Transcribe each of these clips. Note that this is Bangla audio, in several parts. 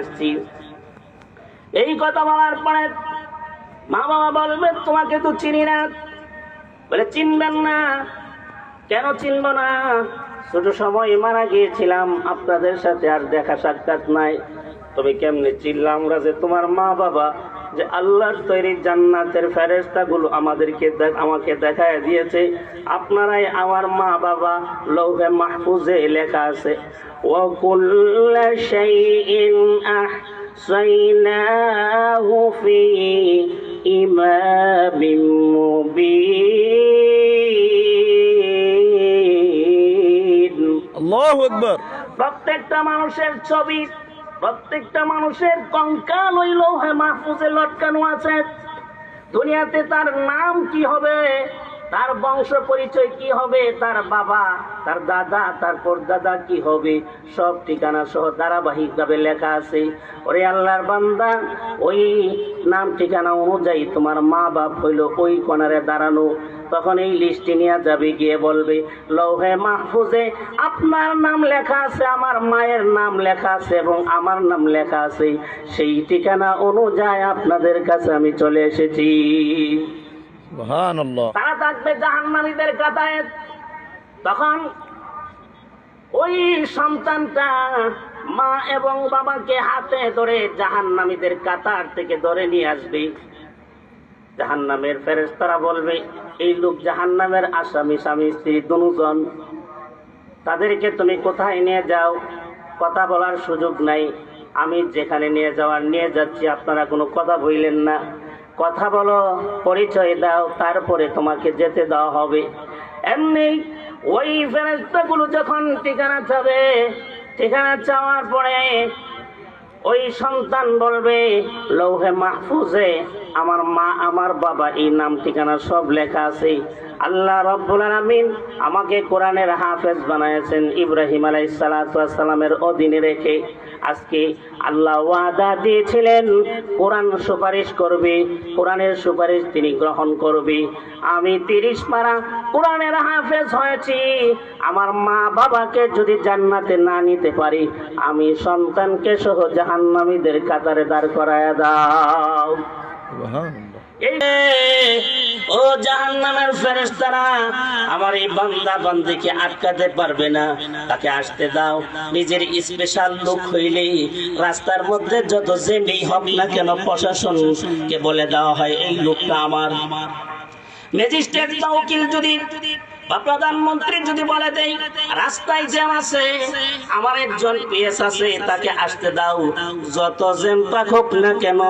আসছি। এই কথা বলার পরে মা বাবা বলবে তোমাকে তো চিনি না। বলে চিনবেন না? কেন চিনব না? ছোট সময় মারা গিয়েছিলাম, আপনাদের সাথে আর দেখা সাক্ষাৎ নাই। তবে কেমনে চিনলাম আমরা যে তোমার মা বাবা, যে আল্লাহর তৈরি জান্নাতের ফেরেশতাগুলো আমাকে দেখায় দিয়েছে আপনারাই আমার মা বাবা। লৌহে মাহফুজে লেখা আছে ওয়া কুল্লা শাইইন আহসাইনাহু ফি ইমামিন মুবিন। আল্লাহু আকবার। প্রত্যেকটা মানুষের ছবি, প্রত্যেকটা মানুষের কঙ্কাল ওই লৌহে মাহফুজে লটকানো আছে। দুনিয়াতে তার নাম কি হবে, তার বংশ পরিচয় কি হবে, তার বাবা, তার দাদা, তার পরদাদা কি হবে, সব ঠিকানা সহ ধারাবাহিক ভাবে লেখা আছে। ওরে আল্লাহর বান্দা, ওই নাম ঠিকানা অনুযায়ী তোমার মা বাপ হইল ওই কোণারে দাঁড়ানো। তখন এই লিস্টে নিয়ে যাবে, গিয়ে বলবে লৌহে মাহফুজে আপনার নাম লেখা আছে, আমার মায়ের নাম লেখা আছে এবং আমার নাম লেখা আছে। সেই ঠিকানা অনুযায়ী আপনাদের কাছে আমি চলে এসেছি। সুবহানাল্লাহ। তারা থাকবে জাহান্নামীদের কাতারে। তখন ওই সন্তানটা মা এবং বাবাকে হাতে ধরে জাহান্নামীদের কাতার থেকে ধরে নিয়ে আসবে। জাহান্নামের ফেরেশতারা বলবে এই লোক জাহান্নামের আসামি, স্বামী স্ত্রী দুজন, তাদেরকে তুমি কোথায় নিয়ে যাও? কথা বলার সুযোগ নাই, আমি যেখানে নিয়ে যাওয়ার নিয়ে যাচ্ছি, আপনারা কোনো কথা বললেন না। কথা বলো, পরিচয় দাও, তারপরে তোমাকে যেতে দেওয়া হবে। এমনি ওই ফেরেশতাগুলো যখন ঠিকানা চাবে, ঠিকানা চাওয়ার পরে ওই সন্তান বলবে লৌহে মাহফুজে আমার মা আমার বাবা এই নাম ঠিকানা সব লেখা আছে। আল্লাহ রাব্বুল আলামিন আমাকে কোরআনের হাফেজ বানাইছেন ইব্রাহিম আলাইহিস সালাতু ওয়াস সালামের অধীনে রেখে। আজকে আল্লাহ ওয়াদা দিয়েছিলেন কোরআন সুপারিশ করবে, কোরআনের সুপারিশ তিনি গ্রহণ করবে। আমি 30 পারা কোরআনের হাফেজ হয়েছি। আমার মা বাবাকে যদি জান্নাতে না নিতে পারি, আমি সন্তানকে সহ জাহান্নামীদের কাতারে দাঁড় করায়া দাও। সুবহানাল্লাহ। ও জাহান্নামের ফেরেশতারা, আমার এই বান্দা বান্দিকে আটকাতে পারবে না, তাকে আসতে দাও। নিজের স্পেশাল লোক হইলে রাস্তার মধ্যে যত জেনেই হোক না কেন প্রশাসনকে বলে দেওয়া হয় এই লোকটা আমার। ম্যাজিস্ট্রেট বা উকিল যদি বা প্রধানমন্ত্রী যদি বলে দেয় রাস্তায় জ্যাম আছে, আমার একজন পিএস আছে, তাকে আসতে দাও। যত জ্যাম হোক না কেন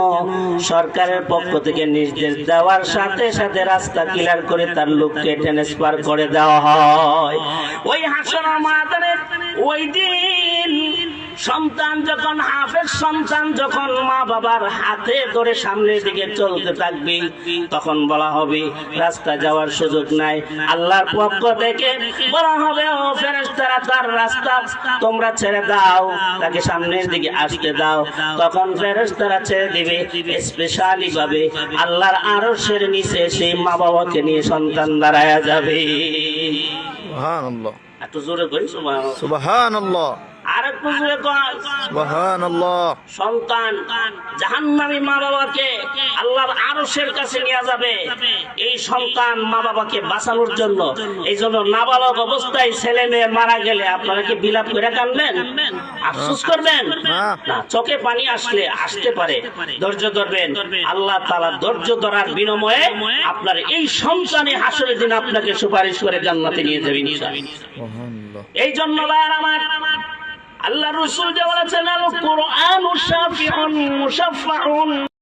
সরকারের পক্ষ থেকে নির্দেশ দেওয়ার সাথে সাথে রাস্তা ক্লিয়ার করে তার লোককে ট্রান্সফার করে দেওয়া হয়। ওই হাসরের ময়দানে ওই দিন সন্তান যখন হাফেজ সন্তান যখন মা বাবার হাতে ধরে সামনের দিকে চলতে থাকবে, তখন বলা হবে রাস্তা যাওয়ার সুযোগ নাই। আল্লাহর পক্ষ থেকে বলা হবে ও ফেরেশতারা তার রাস্তা তোমরা ছেড়ে দাও, তাকে সামনের দিকে আসতে দাও। তখন ফেরেশতারা ছেড়ে দিবে। স্পেশালি ভাবে আল্লাহর আরশের নিচে সেই মা বাবাকে নিয়ে সন্তান দাঁড়ায়া যাবে। সুবহানাল্লাহ। একটু জোরে কই সুবহানাল্লাহ। সুবহানাল্লাহ। আর একটু জোরে কই সুবহানাল্লাহ। সন্তান জাহান্নামী মা বাবাকে আল্লাহর আরশের কাছে নিয়ে যাবে এই সন্তান মা বাবাকে বাঁচানোর জন্য। এই জন্য নাবালক অবস্থায় ছেলে মেয়ে মারা গেলে আপনারা কি বিলাপ করে কাঁদবেন, আফসোস করবেন না? চোখে পানি আসতে পারে, ধৈর্য ধরবেন। আল্লাহ তাআলা ধৈর্য ধরার বিনিময়ে আপনার এই সন্তানে হাসরের দিন আপনাকে সুপারিশ করে জান্নাতে নিয়ে যাবেন ইনশাআল্লাহ। এই জন্য ভাইরা আমার, আল্লাহ রাসূল যে বলেছেন আল কুরআনু শাফিউন মুশাফফাউন।